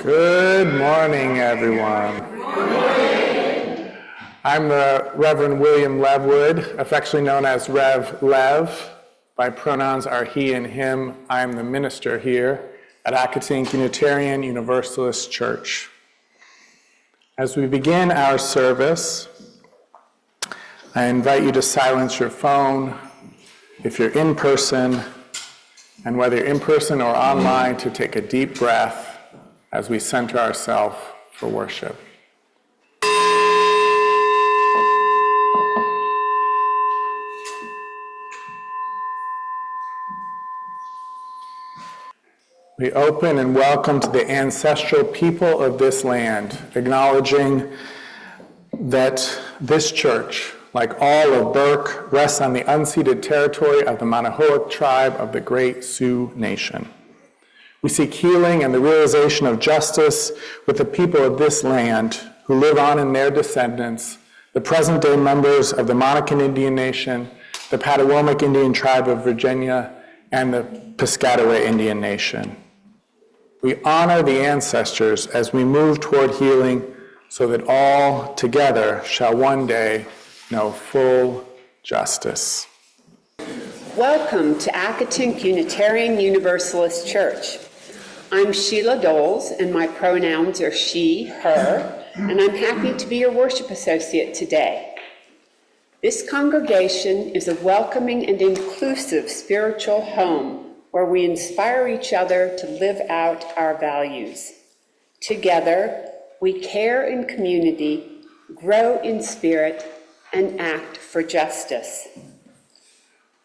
Good morning, everyone. I'm the Reverend William Levwood, affectionately known as Rev Lev. My pronouns are he and him. I'm the minister here at Accotink Unitarian Universalist Church. As we begin our service, I invite you to silence your phone if you're in person, and whether you're in person or online, to take a deep breath as we center ourselves for worship. We open and welcome to the ancestral people of this land, acknowledging that this church, like all of Burke, rests on the unceded territory of the Manahoac tribe of the Great Sioux Nation. We seek healing and the realization of justice with the people of this land who live on in their descendants, the present-day members of the Monacan Indian Nation, the Patawomic Indian Tribe of Virginia, and the Piscataway Indian Nation. We honor the ancestors as we move toward healing so that all together shall one day know full justice. Welcome to Accotink Unitarian Universalist Church. I'm Sheila Doles, and my pronouns are she, her, and I'm happy to be your worship associate today. This congregation is a welcoming and inclusive spiritual home where we inspire each other to live out our values. Together, we care in community, grow in spirit, and act for justice.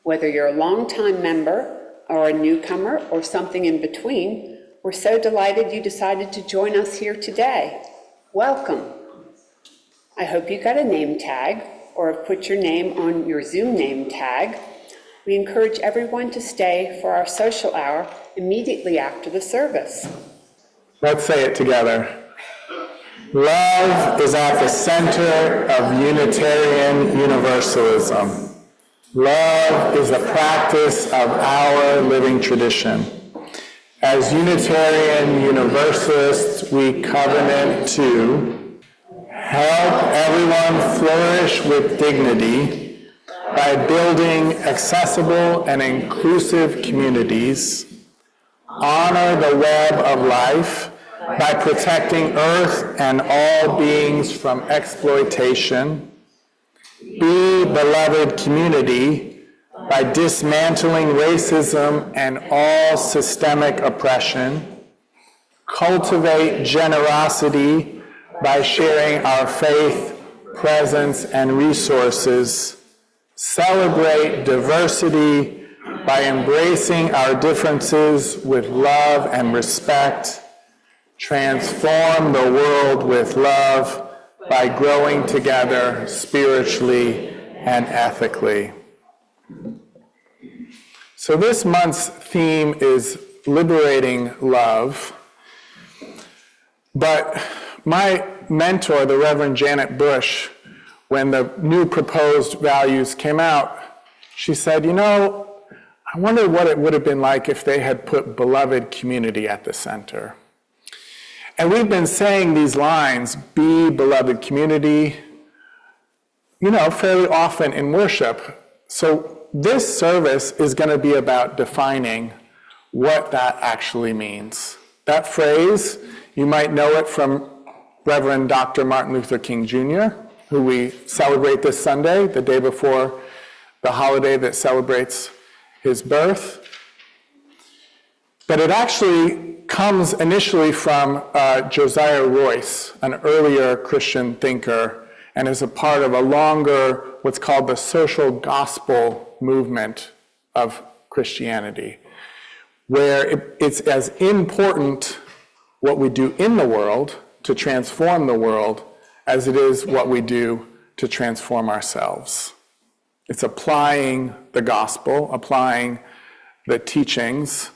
Whether you're a longtime member or a newcomer or something in between, we're so delighted you decided to join us here today. Welcome. I hope you got a name tag or have put your name on your Zoom name tag. We encourage everyone to stay for our social hour immediately after the service. Let's say it together. Love is at the center of Unitarian Universalism. Love is the practice of our living tradition. As Unitarian Universalists, we covenant to help everyone flourish with dignity by building accessible and inclusive communities, honor the web of life by protecting Earth and all beings from exploitation, be beloved community by dismantling racism and all systemic oppression, cultivate generosity by sharing our faith, presence, and resources, celebrate diversity by embracing our differences with love and respect, transform the world with love by growing together spiritually and ethically. So this month's theme is Liberating Love, but my mentor, the Reverend Janet Bush, when the new proposed values came out, she said, I wonder what it would have been like if they had put beloved community at the center. And we've been saying these lines, be beloved community, fairly often in worship. So this service is going to be about defining what that actually means. That phrase, you might know it from Reverend Dr. Martin Luther King Jr., who we celebrate this Sunday, the day before the holiday that celebrates his birth. But it actually comes initially from Josiah Royce, an earlier Christian thinker, and is a part of a longer, what's called the social gospel movement of Christianity, where it's as important what we do in the world to transform the world as it is what we do to transform ourselves. It's applying the gospel, applying the teachings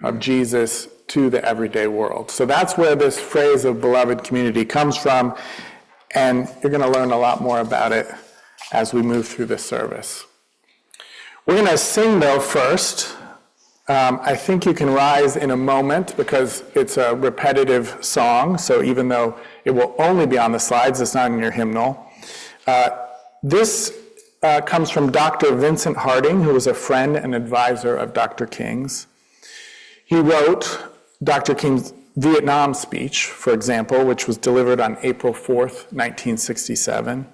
of Jesus to the everyday world. So that's where this phrase of beloved community comes from, and you're going to learn a lot more about it as we move through this service. We're going to sing, though, first I think you can rise in a moment because it's a repetitive song, so even though it will only be on the slides, it's not in your hymnal. This comes from Dr. Vincent Harding, who was a friend and advisor of Dr. King's. He wrote Dr. King's Vietnam speech, for example, which was delivered on April 4th, 1967.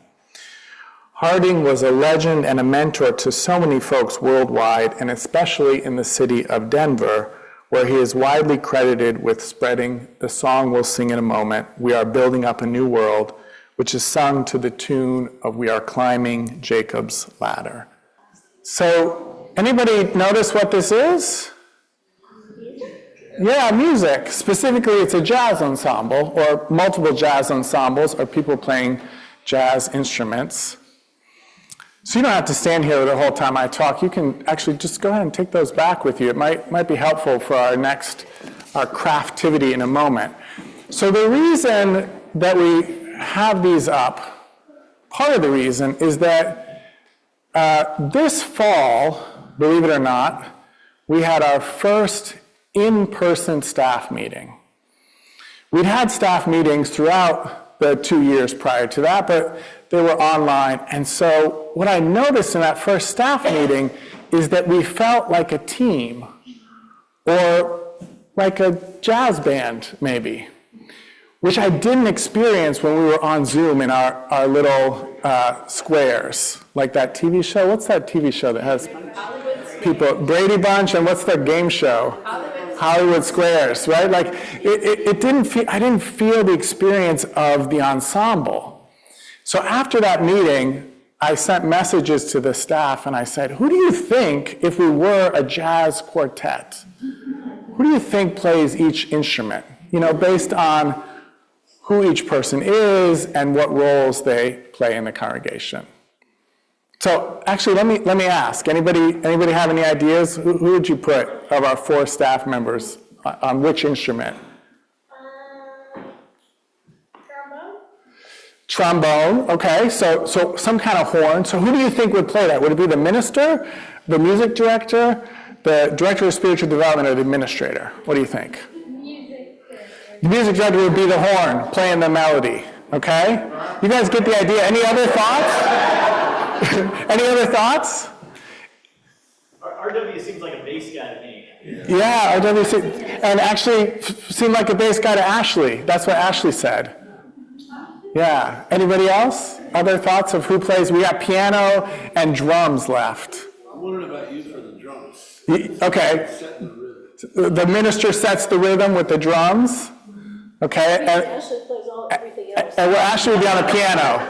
Harding was a legend and a mentor to so many folks worldwide, and especially in the city of Denver, where he is widely credited with spreading the song we'll sing in a moment, "We Are Building Up a New World," which is sung to the tune of "We Are Climbing Jacob's Ladder." So, anybody notice what this is? Yeah, music. Specifically, it's a jazz ensemble, or multiple jazz ensembles, or people playing jazz instruments. So you don't have to stand here the whole time I talk. You can actually just go ahead and take those back with you. It might be helpful for our craftivity in a moment. So the reason that we have these up, part of the reason is that this fall, believe it or not, we had our first in-person staff meeting. We'd had staff meetings throughout the 2 years prior to that, but they were online. And so what I noticed in that first staff meeting is that we felt like a team, or like a jazz band, maybe, which I didn't experience when we were on Zoom in our little squares, like that TV show. What's that TV show that has people, Brady Bunch, and what's the game show? Hollywood Squares, right? Like, it didn't feel, I didn't feel the experience of the ensemble. So after that meeting, I sent messages to the staff and I said, who do you think, if we were a jazz quartet, who do you think plays each instrument? You know, based on who each person is and what roles they play in the congregation. So actually, let me ask, anybody have any ideas? Who would you put of our 4 staff members on which instrument? Trombone, okay, so some kind of horn. So who do you think would play that? Would it be the minister, the music director, the director of spiritual development, or the administrator? What do you think? The music director would be the horn, playing the melody, okay? You guys get the idea. Any other thoughts? Any other thoughts? RW seems like a bass guy to me. Yeah, RW and actually seemed like a bass guy to Ashley. That's what Ashley said. Yeah. Anybody else? Other thoughts of who plays? We got piano and drums left. I'm wondering about you for the drums. Okay. The minister sets the rhythm with the drums. Okay. Ashley plays everything else. And Ashley will be on the piano,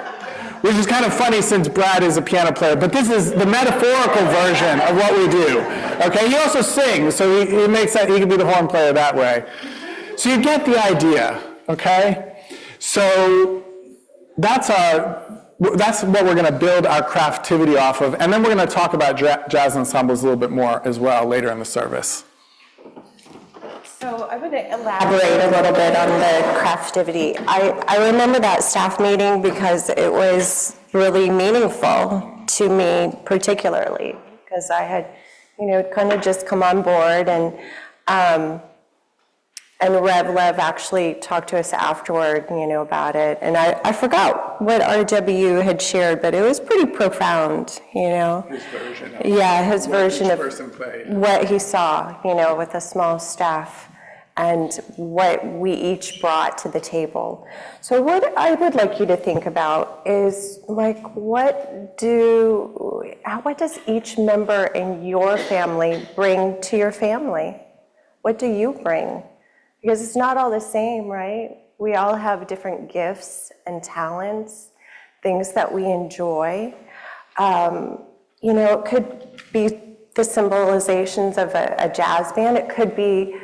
which is kind of funny since Brad is a piano player. But this is the metaphorical version of what we do. Okay. He also sings, so he makes that he can be the horn player that way. So you get the idea. Okay. So that's what we're going to build our craftivity off of, and then we're going to talk about jazz ensembles a little bit more as well later in the service. So I would elaborate a little bit on the craftivity. I remember that staff meeting because it was really meaningful to me particularly, because I had, kind of just come on board, and Rev Lev actually talked to us afterward, about it. And I forgot what RW had shared, but it was pretty profound, His version of his version of person played. what he saw, with a small staff and what we each brought to the table. So what I would like you to think about is, what does each member in your family bring to your family? What do you bring? Because it's not all the same, right? We all have different gifts and talents, things that we enjoy. It could be the symbolizations of a jazz band. It could be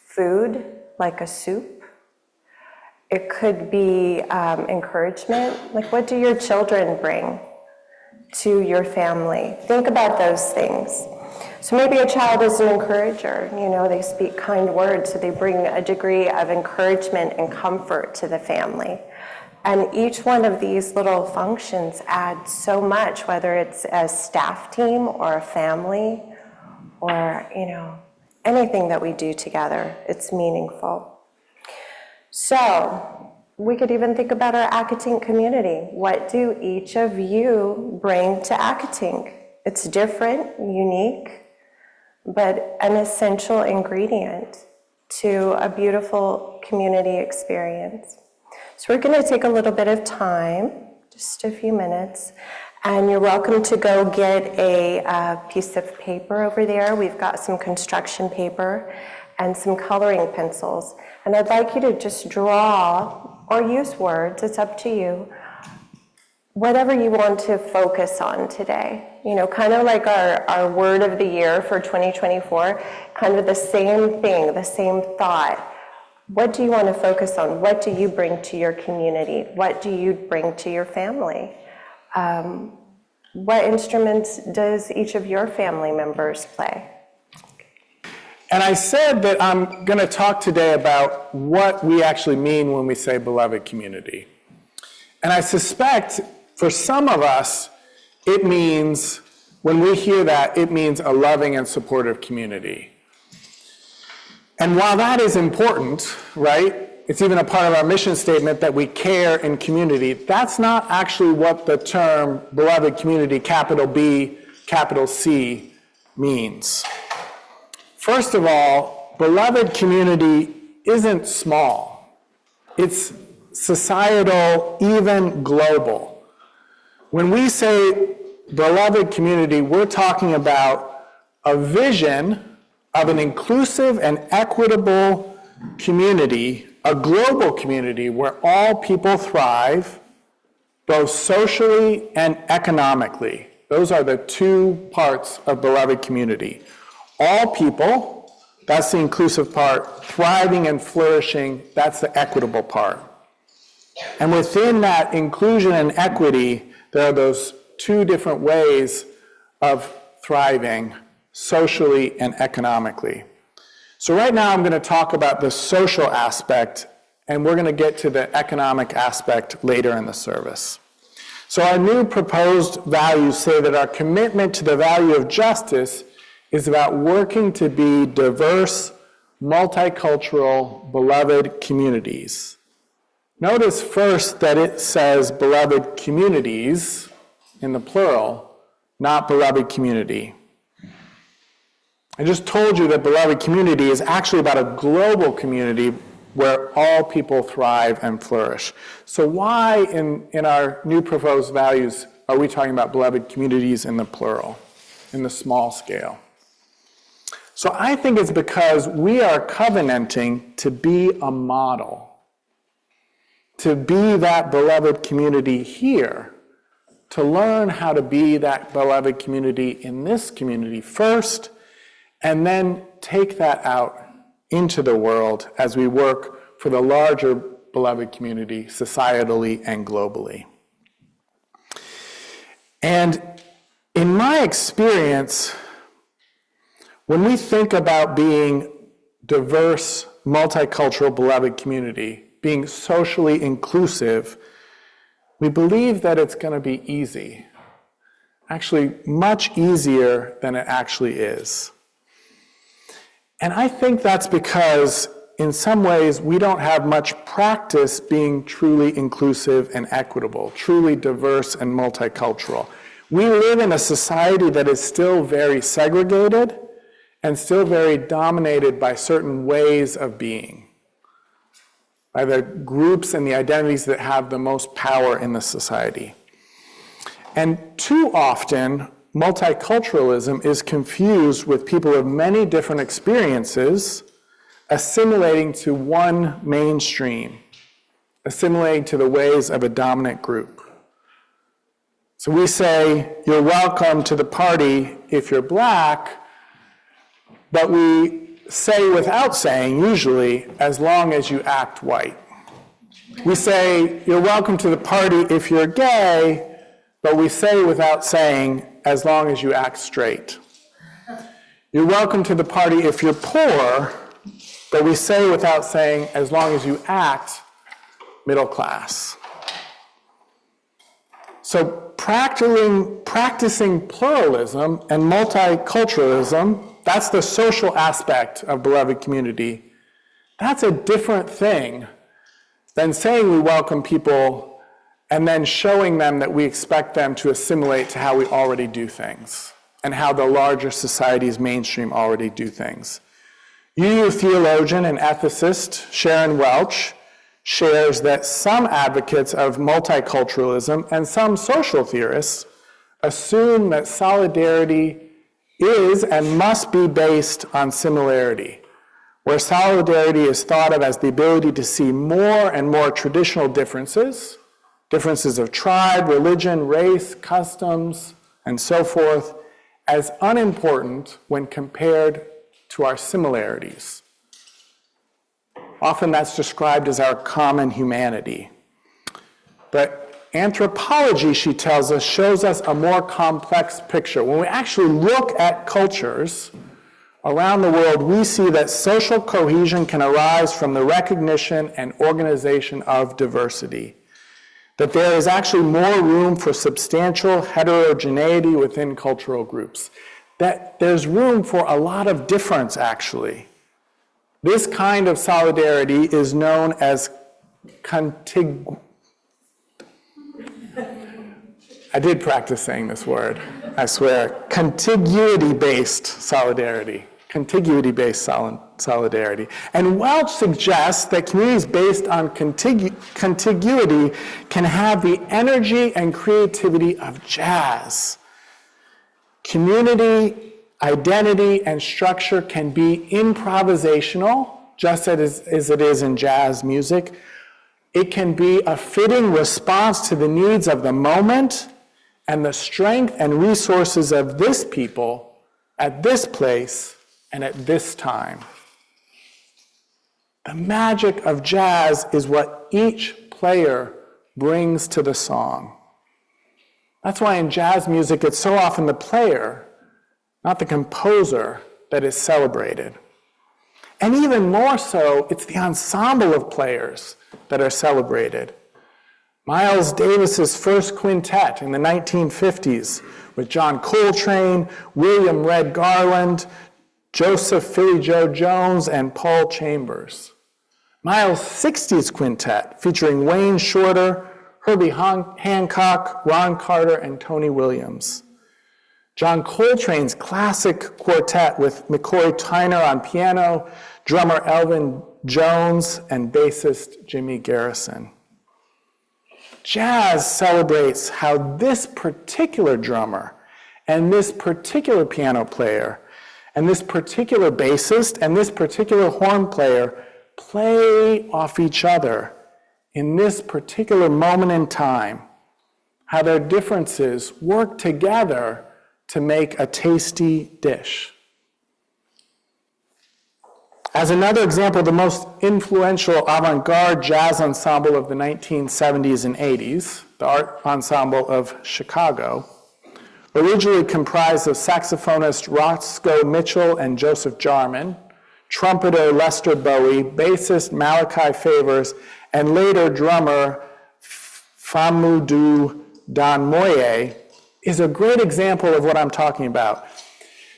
food, like a soup. It could be encouragement. What do your children bring to your family? Think about those things. So maybe a child is an encourager, they speak kind words, so they bring a degree of encouragement and comfort to the family. And each one of these little functions adds so much, whether it's a staff team or a family or, anything that we do together. It's meaningful. So we could even think about our Accotink community. What do each of you bring to Accotink? It's different, unique, but an essential ingredient to a beautiful community experience. So we're going to take a little bit of time, just a few minutes, and you're welcome to go get a piece of paper over there. We've got some construction paper and some coloring pencils. And I'd like you to just draw or use words, it's up to you, whatever you want to focus on today. Kind of like our word of the year for 2024, kind of the same thing, the same thought. What do you want to focus on? What do you bring to your community? What do you bring to your family? What instruments does each of your family members play? And I said that I'm going to talk today about what we actually mean when we say beloved community. And I suspect for some of us, it means, when we hear that, it means a loving and supportive community. And while that is important, right, it's even a part of our mission statement that we care in community, that's not actually what the term beloved community, capital B, capital C, means. First of all, beloved community isn't small. It's societal, even global. When we say beloved community, we're talking about a vision of an inclusive and equitable community, a global community where all people thrive, both socially and economically. Those are the two parts of beloved community. All people, that's the inclusive part, thriving and flourishing, that's the equitable part. And within that inclusion and equity, there are those two different ways of thriving socially and economically. So right now I'm going to talk about the social aspect, and we're going to get to the economic aspect later in the service. So our new proposed values say that our commitment to the value of justice is about working to be diverse, multicultural, beloved communities. Notice first that it says beloved communities in the plural, not beloved community. I just told you that beloved community is actually about a global community where all people thrive and flourish. So why in our new proposed values are we talking about beloved communities in the plural, in the small scale? So I think it's because we are covenanting to be a model, to be that beloved community here, to learn how to be that beloved community in this community first, and then take that out into the world as we work for the larger beloved community societally and globally. And in my experience, when we think about being diverse, multicultural, beloved community, being socially inclusive, we believe that it's going to be easy. Actually, much easier than it actually is. And I think that's because, in some ways, we don't have much practice being truly inclusive and equitable, truly diverse and multicultural. We live in a society that is still very segregated and still very dominated by certain ways of being, by the groups and the identities that have the most power in the society. And too often, multiculturalism is confused with people of many different experiences assimilating to one mainstream, assimilating to the ways of a dominant group. So we say, you're welcome to the party if you're black, but we say without saying, usually, as long as you act white. We say, you're welcome to the party if you're gay, but we say without saying, as long as you act straight. You're welcome to the party if you're poor, but we say without saying, as long as you act middle class. So practicing pluralism and multiculturalism That's the social aspect of beloved community. That's a different thing than saying we welcome people and then showing them that we expect them to assimilate to how we already do things and how the larger society's mainstream already do things. UU theologian and ethicist Sharon Welch shares that some advocates of multiculturalism and some social theorists assume that solidarity is and must be based on similarity, where solidarity is thought of as the ability to see more and more traditional differences, differences of tribe, religion, race, customs, and so forth, as unimportant when compared to our similarities. Often that's described as our common humanity. But anthropology, she tells us, shows us a more complex picture. When we actually look at cultures around the world, we see that social cohesion can arise from the recognition and organization of diversity. That there is actually more room for substantial heterogeneity within cultural groups. That there's room for a lot of difference, actually. This kind of solidarity is known as I did practice saying this word, I swear. Contiguity-based solidarity. Contiguity-based solidarity. And Welch suggests that communities based on contiguity can have the energy and creativity of jazz. Community, identity, and structure can be improvisational, just as it is in jazz music. It can be a fitting response to the needs of the moment and the strength and resources of this people at this place and at this time. The magic of jazz is what each player brings to the song. That's why in jazz music, it's so often the player, not the composer, that is celebrated. And even more so, it's the ensemble of players that are celebrated. Miles Davis's first quintet in the 1950s with John Coltrane, William Red Garland, Joseph Philly Joe Jones, and Paul Chambers. Miles' 60s quintet featuring Wayne Shorter, Herbie Hancock, Ron Carter, and Tony Williams. John Coltrane's classic quartet with McCoy Tyner on piano, drummer Elvin Jones, and bassist Jimmy Garrison. Jazz celebrates how this particular drummer and this particular piano player and this particular bassist and this particular horn player play off each other in this particular moment in time, how their differences work together to make a tasty dish. As another example, the most influential avant-garde jazz ensemble of the 1970s and 80s, the Art Ensemble of Chicago, originally comprised of saxophonist Roscoe Mitchell and Joseph Jarman, trumpeter Lester Bowie, bassist Malachi Favors, and later drummer Famudou Donmoye, is a great example of what I'm talking about.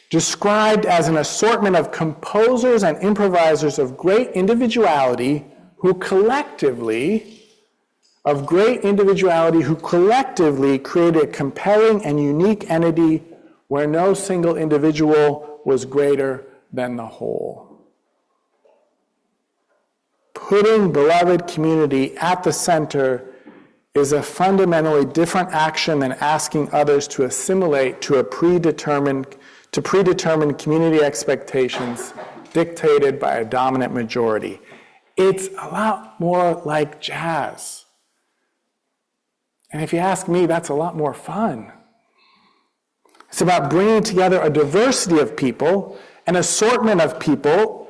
Described as an assortment of composers and improvisers of great individuality who collectively created a compelling and unique entity where no single individual was greater than the whole. Putting beloved community at the center is a fundamentally different action than asking others to assimilate to predetermined community expectations dictated by a dominant majority. It's a lot more like jazz. And if you ask me, that's a lot more fun. It's about bringing together a diversity of people, an assortment of people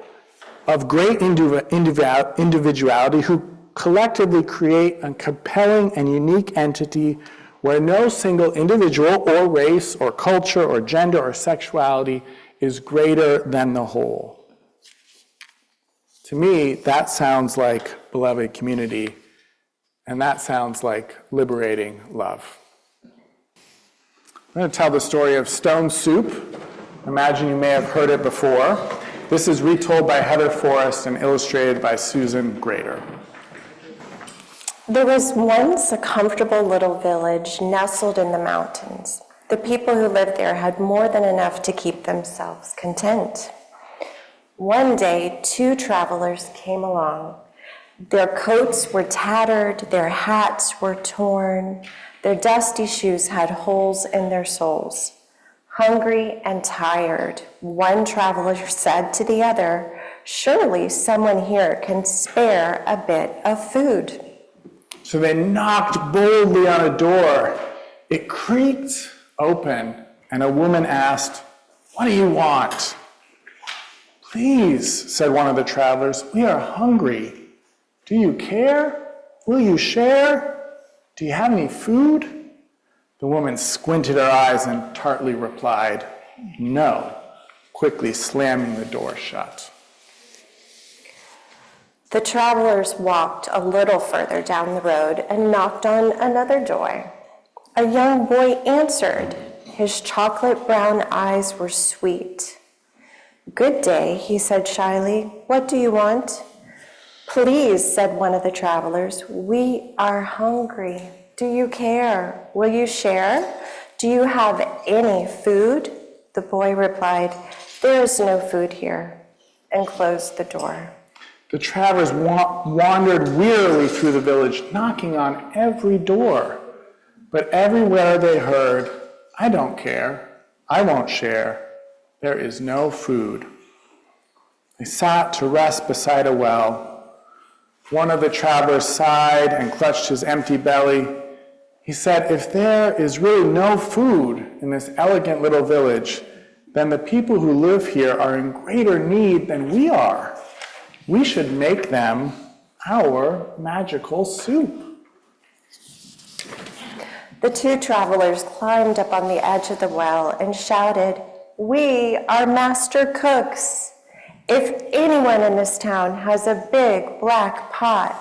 of great individuality who collectively create a compelling and unique entity where no single individual or race or culture or gender or sexuality is greater than the whole. To me, that sounds like beloved community, and that sounds like liberating love. I'm going to tell the story of Stone Soup, Imagine you may have heard it before. This is retold by Heather Forrest and illustrated by Susan Grader. There was once a comfortable little village nestled in the mountains. The people who lived there had more than enough to keep themselves content. One day, 2 travelers came along. Their coats were tattered, their hats were torn, their dusty shoes had holes in their soles. Hungry and tired, one traveler said to the other, "Surely someone here can spare a bit of food." So they knocked boldly on a door. It creaked open, and a woman asked, "What do you want?" "Please," said one of the travelers, "we are hungry. Do you care? Will you share? Do you have any food?" The woman squinted her eyes and tartly replied, "No," quickly slamming the door shut. The travelers walked a little further down the road and knocked on another door. A young boy answered. His chocolate brown eyes were sweet. "Good day," he said shyly. "What do you want?" "Please," said one of the travelers, "we are hungry. Do you care? Will you share? Do you have any food?" The boy replied, "There is no food here," and closed the door. The travelers wandered wearily through the village, knocking on every door. But everywhere they heard, "I don't care. I won't share. There is no food." They sat to rest beside a well. One of the travelers sighed and clutched his empty belly. He said, "If there is really no food in this elegant little village, then the people who live here are in greater need than we are. We should make them our magical soup." The 2 travelers climbed up on the edge of the well and shouted, "We are master cooks. If anyone in this town has a big black pot,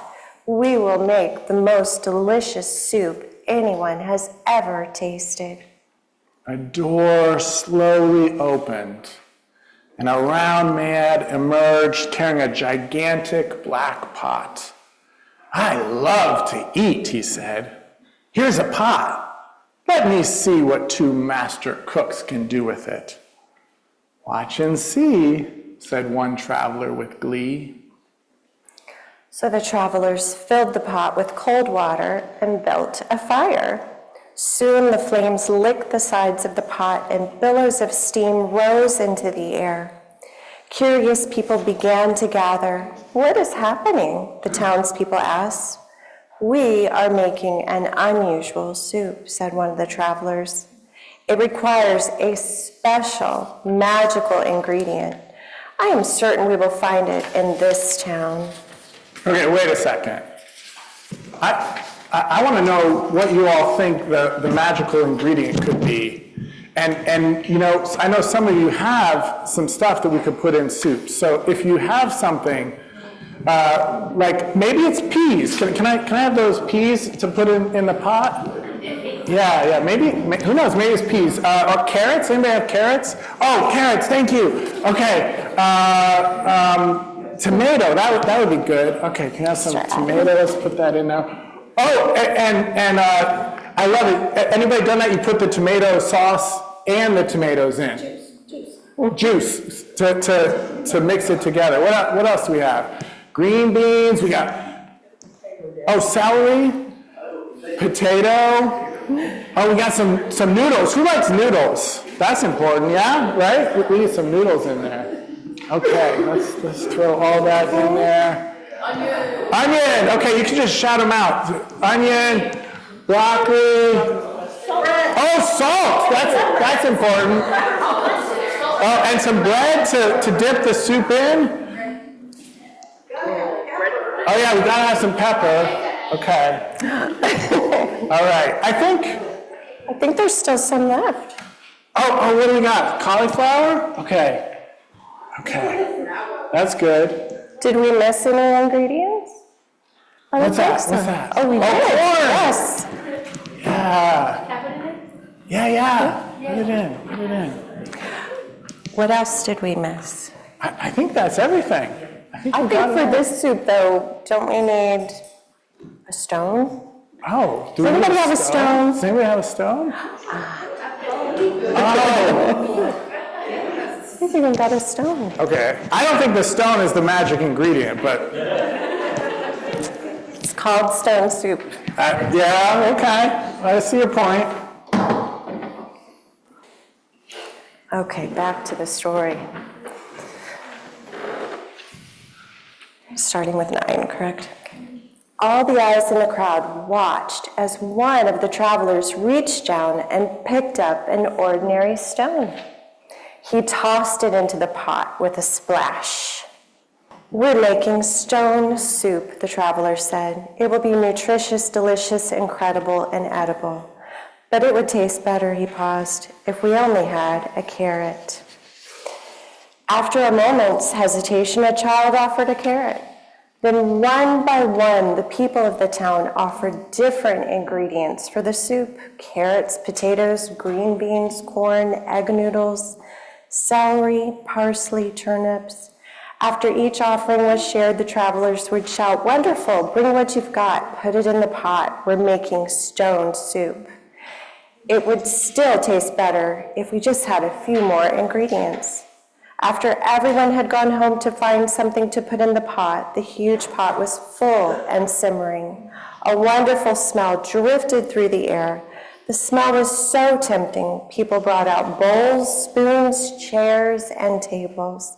we will make the most delicious soup anyone has ever tasted." A door slowly opened, and a round man emerged carrying a gigantic black pot. "I love to eat," he said. "Here's a pot. Let me see what 2 master cooks can do with it." "Watch and see," said one traveler with glee. So the travelers filled the pot with cold water and built a fire. Soon the flames licked the sides of the pot and billows of steam rose into the air. Curious people began to gather. "What is happening?" the townspeople asked. "We are making an unusual soup," said one of the travelers. "It requires a special, magical ingredient. I am certain we will find it in this town." Okay, wait a second. I want to know what you all think the magical ingredient could be. And you know, I know some of you have some stuff that we could put in soup. So if you have something, like maybe it's peas. Can I have those peas to put in the pot? Yeah, maybe, who knows, maybe it's peas. Or carrots, anybody have carrots? Oh, carrots, thank you. Okay, tomato, that would be good. Okay, can I have some tomato? Let's put that in now. Oh, and I love it. Anybody done that? You put the tomato sauce and the tomatoes in. Juice to mix it together. What else do we have? Green beans. We got celery, potato. Oh, we got some noodles. Who likes noodles? That's important. Yeah, right. We need some noodles in there. Okay, let's throw all that in there. Onion. Okay, you can just shout them out. Onion, broccoli. Oh, salt. That's important. Oh, and some bread to dip the soup in. Oh yeah, we gotta have some pepper. Okay. All right. I think there's still some left. Oh, what do we got? Cauliflower? Okay. That's good. Did we miss any ingredients? I don't What's think that? so. What's that? Oh, we did. Corn. Yes. Yeah. Yeah. Put it in. What else did we miss? I think that's everything. I we think got it for all. this soup, though, don't we need a stone? Oh, do Does we need anybody have a stone? Does anybody have a stone? We've even got a stone. Okay, I don't think the stone is the magic ingredient, but It's called stone soup. yeah, okay, I see your point. Okay, back to the story. Starting with 9, correct? All the eyes in the crowd watched as one of the travelers reached down and picked up an ordinary stone. He tossed it into the pot with a splash. "We're making stone soup," the traveler said. "It will be nutritious, delicious, incredible, and edible. But it would taste better," he paused, "if we only had a carrot." After a moment's hesitation, a child offered a carrot. Then one by one, the people of the town offered different ingredients for the soup: carrots, potatoes, green beans, corn, egg noodles, celery, parsley, turnips. After each offering was shared, the travelers would shout, "Wonderful, bring what you've got, put it in the pot, we're making stone soup." It would still taste better if we just had a few more ingredients. After everyone had gone home to find something to put in the pot, the huge pot was full and simmering. A wonderful smell drifted through the air. The smell was so tempting, people brought out bowls, spoons, chairs, and tables.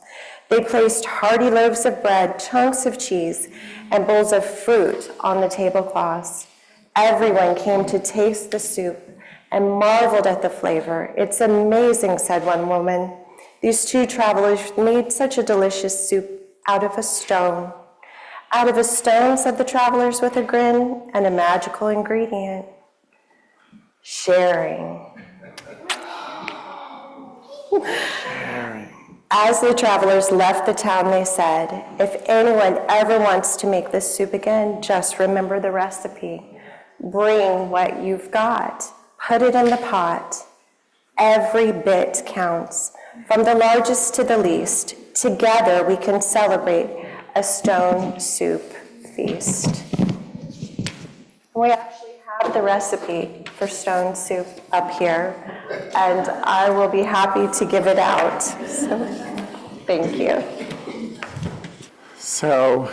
They placed hearty loaves of bread, chunks of cheese, and bowls of fruit on the tablecloths. Everyone came to taste the soup and marveled at the flavor. "It's amazing," said one woman. "These two travelers made such a delicious soup out of a stone." "Out of a stone," said the travelers with a grin, "and a magical ingredient: sharing." As the travelers left the town, they said, "If anyone ever wants to make this soup again, just remember the recipe. Bring what you've got. Put it in the pot. Every bit counts, from the largest to the least. Together we can celebrate a stone soup feast." We actually have the recipe for stone soup up here, and I will be happy to give it out. So, thank you. So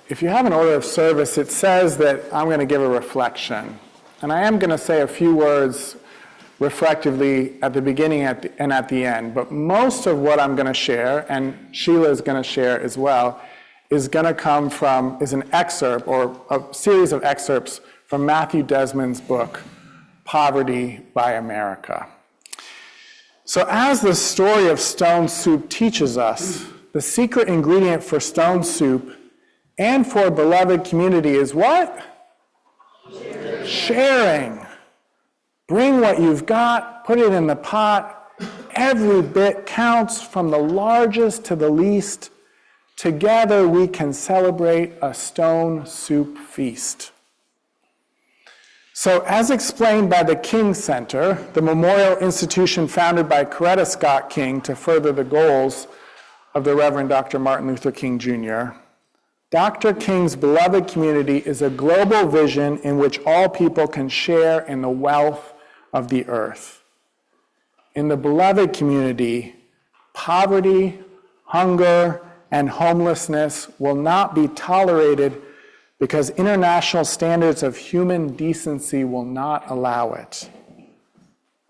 if you have an order of service, it says that I'm going to give a reflection. And I am going to say a few words reflectively at the beginning and at the end. But most of what I'm going to share, and Sheila is going to share as well, is going to come from, is an excerpt or a series of excerpts from Matthew Desmond's book, Poverty by America. So as the story of stone soup teaches us, the secret ingredient for stone soup and for a beloved community is what? Sharing. Bring what you've got, put it in the pot. Every bit counts, from the largest to the least. Together we can celebrate a stone soup feast. So as explained by the King Center, the memorial institution founded by Coretta Scott King to further the goals of the Reverend Dr. Martin Luther King Jr., Dr. King's beloved community is a global vision in which all people can share in the wealth of the earth. In the beloved community, poverty, hunger, and homelessness will not be tolerated because international standards of human decency will not allow it.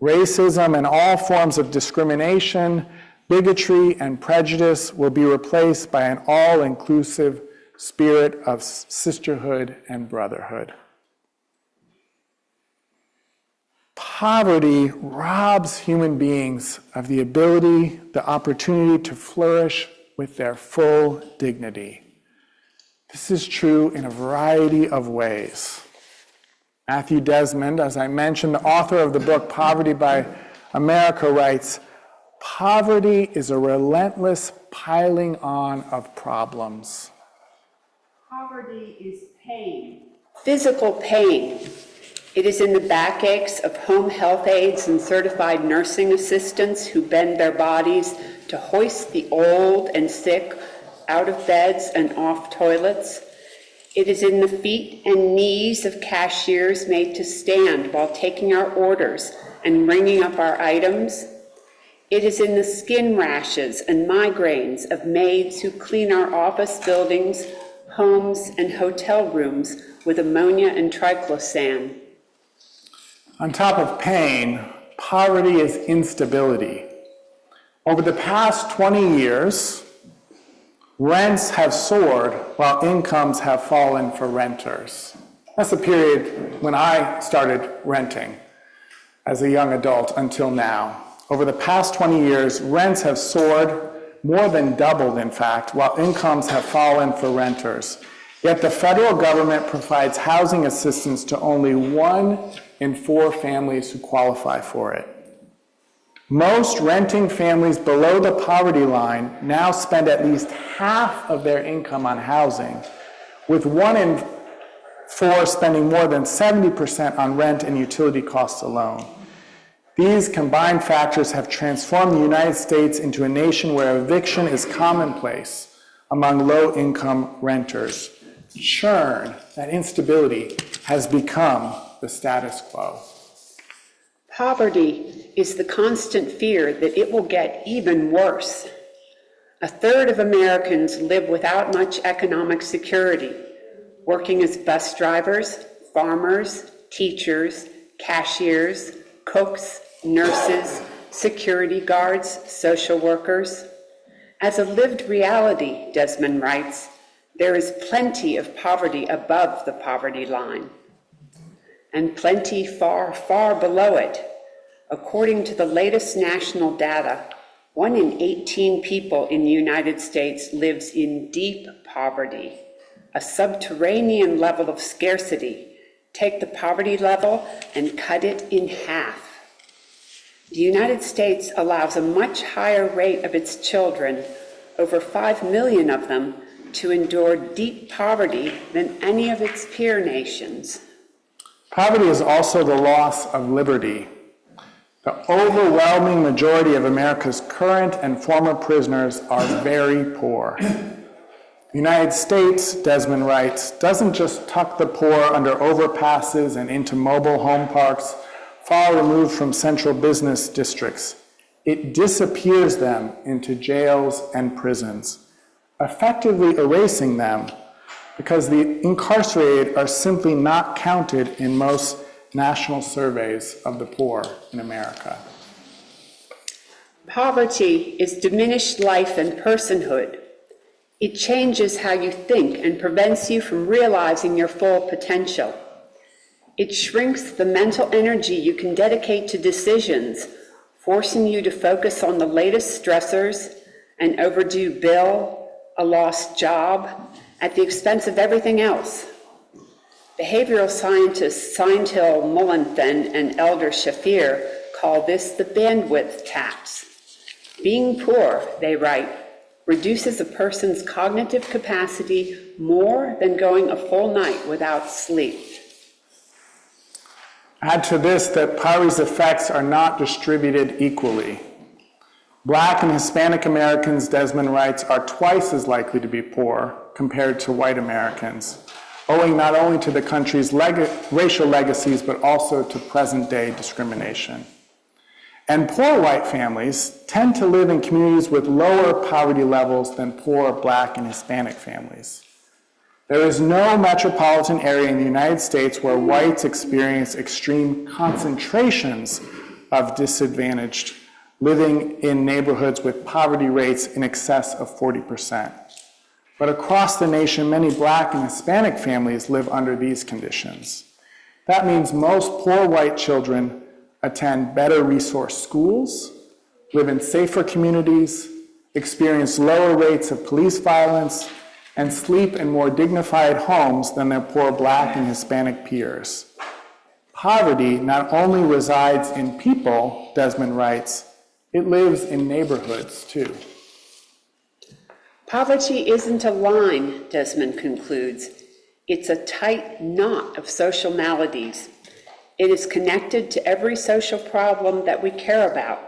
Racism and all forms of discrimination, bigotry, and prejudice will be replaced by an all-inclusive spirit of sisterhood and brotherhood. Poverty robs human beings of the ability, the opportunity to flourish with their full dignity. This is true in a variety of ways. Matthew Desmond, as I mentioned, the author of the book Poverty by America, writes, "Poverty is a relentless piling on of problems." Poverty is pain. Physical pain. It is in the backaches of home health aides and certified nursing assistants who bend their bodies to hoist the old and sick out of beds and off toilets. It is in the feet and knees of cashiers made to stand while taking our orders and ringing up our items. It is in the skin rashes and migraines of maids who clean our office buildings, homes, and hotel rooms with ammonia and triclosan. On top of pain, poverty is instability. Over the past 20 years, rents have soared while incomes have fallen for renters. That's the period when I started renting as a young adult until now. Over the past 20 years, rents have soared, more than doubled in fact, while incomes have fallen for renters. Yet the federal government provides housing assistance to only 1 in 4 families who qualify for it. Most renting families below the poverty line now spend at least half of their income on housing, with 1 in 4 spending more than 70% on rent and utility costs alone. These combined factors have transformed the United States into a nation where eviction is commonplace among low-income renters. Churn, that instability, has become the status quo. Poverty is the constant fear that it will get even worse. 1/3 of Americans live without much economic security, working as bus drivers, farmers, teachers, cashiers, cooks, nurses, security guards, social workers. As a lived reality, Desmond writes, there is plenty of poverty above the poverty line, and plenty far, far below it. According to the latest national data, 1 in 18 people in the United States lives in deep poverty, a subterranean level of scarcity. Take the poverty level and cut it in half. The United States allows a much higher rate of its children, over 5 million of them, to endure deep poverty than any of its peer nations. Poverty is also the loss of liberty. The overwhelming majority of America's current and former prisoners are very poor. The United States, Desmond writes, doesn't just tuck the poor under overpasses and into mobile home parks far removed from central business districts. It disappears them into jails and prisons, effectively erasing them because the incarcerated are simply not counted in most national surveys of the poor in America. Poverty is diminished life and personhood. It changes how you think and prevents you from realizing your full potential. It shrinks the mental energy you can dedicate to decisions, forcing you to focus on the latest stressors, an overdue bill, a lost job, at the expense of everything else. Behavioral scientists Seintil Mullenthan and Elder Shafir call this the bandwidth tax. Being poor, they write, reduces a person's cognitive capacity more than going a full night without sleep. Add to this that poverty's effects are not distributed equally. Black and Hispanic Americans, Desmond writes, are twice as likely to be poor compared to white Americans, owing not only to the country's racial legacies, but also to present-day discrimination. And poor white families tend to live in communities with lower poverty levels than poor Black and Hispanic families. There is no metropolitan area in the United States where whites experience extreme concentrations of disadvantaged living in neighborhoods with poverty rates in excess of 40%. But across the nation, many Black and Hispanic families live under these conditions. That means most poor white children attend better resource schools, live in safer communities, experience lower rates of police violence, and sleep in more dignified homes than their poor Black and Hispanic peers. Poverty not only resides in people, Desmond writes, it lives in neighborhoods too. Poverty isn't a line, Desmond concludes. It's a tight knot of social maladies. It is connected to every social problem that we care about: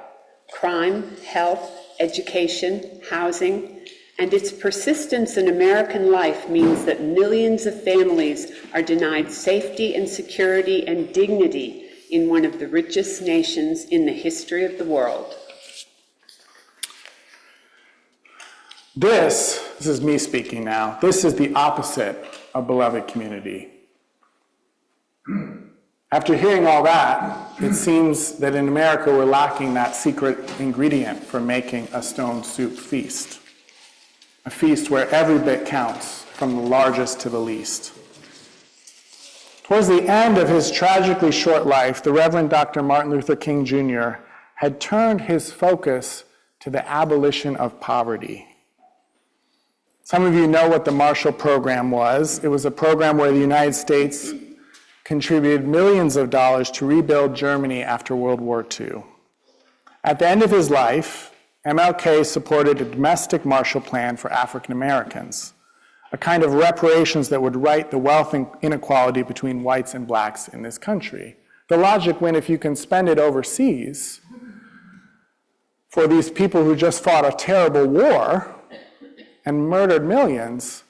crime, health, education, housing, and its persistence in American life means that millions of families are denied safety and security and dignity in one of the richest nations in the history of the world. This is me speaking now, this is the opposite of beloved community. After hearing all that, it seems that in America we're lacking that secret ingredient for making a stone soup feast. A feast where every bit counts, from the largest to the least. Towards the end of his tragically short life, the Reverend Dr. Martin Luther King Jr. had turned his focus to the abolition of poverty. Some of you know what the Marshall Program was. It was a program where the United States contributed millions of dollars to rebuild Germany after World War II. At the end of his life, MLK supported a domestic Marshall Plan for African Americans, a kind of reparations that would right the wealth inequality between whites and blacks in this country. The logic when if you can spend it overseas for these people who just fought a terrible war and murdered millions,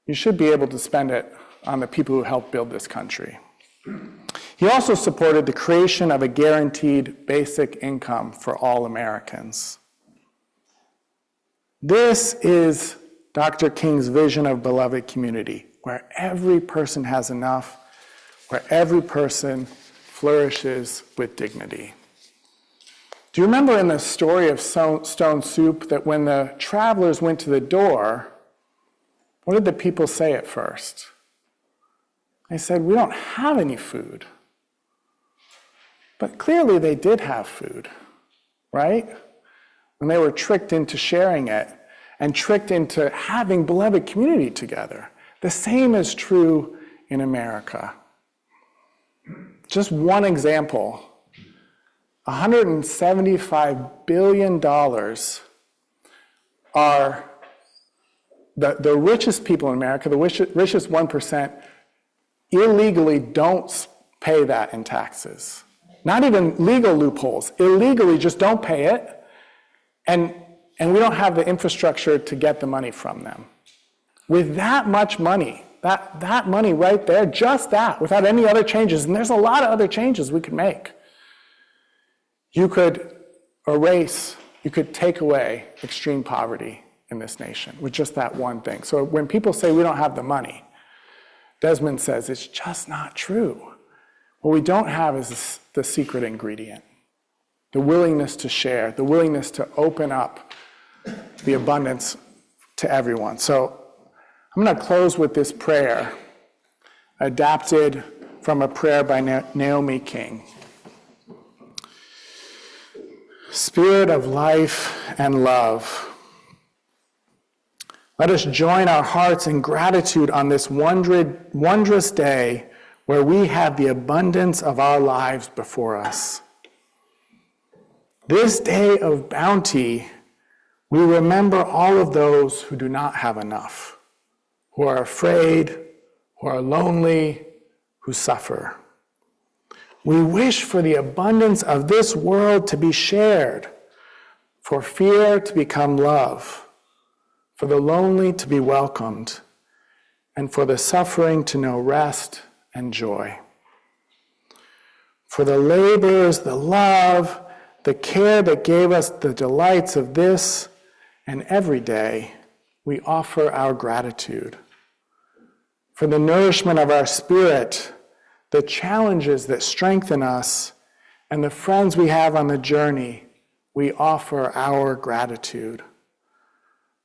you should be able to spend it on the people who helped build this country. He also supported the creation of a guaranteed basic income for all Americans. This is Dr. King's vision of beloved community, where every person has enough, where every person flourishes with dignity. Do you remember in the story of Stone Soup that when the travelers went to the door, what did the people say at first? They said, "We don't have any food." But clearly they did have food, right? When they were tricked into sharing it and tricked into having beloved community together. The same is true in America. Just one example. $175 billion are the richest people in America, the richest 1%, illegally don't pay that in taxes. Not even legal loopholes. Illegally just don't pay it, and we don't have the infrastructure to get the money from them. With that much money, that money right there, just that, without any other changes, and there's a lot of other changes we could make, you could erase, you could take away extreme poverty in this nation with just that one thing. So when people say we don't have the money, Desmond says it's just not true. What we don't have is the secret ingredient, the willingness to share, the willingness to open up the abundance to everyone. So I'm going to close with this prayer, adapted from a prayer by Naomi King. Spirit of life and love, let us join our hearts in gratitude on this wondrous day where we have the abundance of our lives before us. This day of bounty, we remember all of those who do not have enough, who are afraid, who are lonely, who suffer. We wish for the abundance of this world to be shared, for fear to become love, for the lonely to be welcomed, and for the suffering to know rest and joy. For the labors, the love, the care that gave us the delights of this and every day, we offer our gratitude. For the nourishment of our spirit, the challenges that strengthen us, and the friends we have on the journey, we offer our gratitude.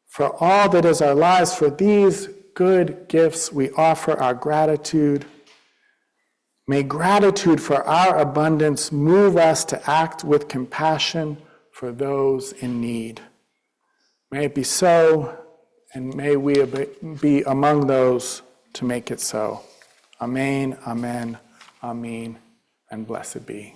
For all that is our lives, for these good gifts, we offer our gratitude. May gratitude for our abundance move us to act with compassion for those in need. May it be so, and may we be among those to make it so. Amen, amen, amen, and blessed be.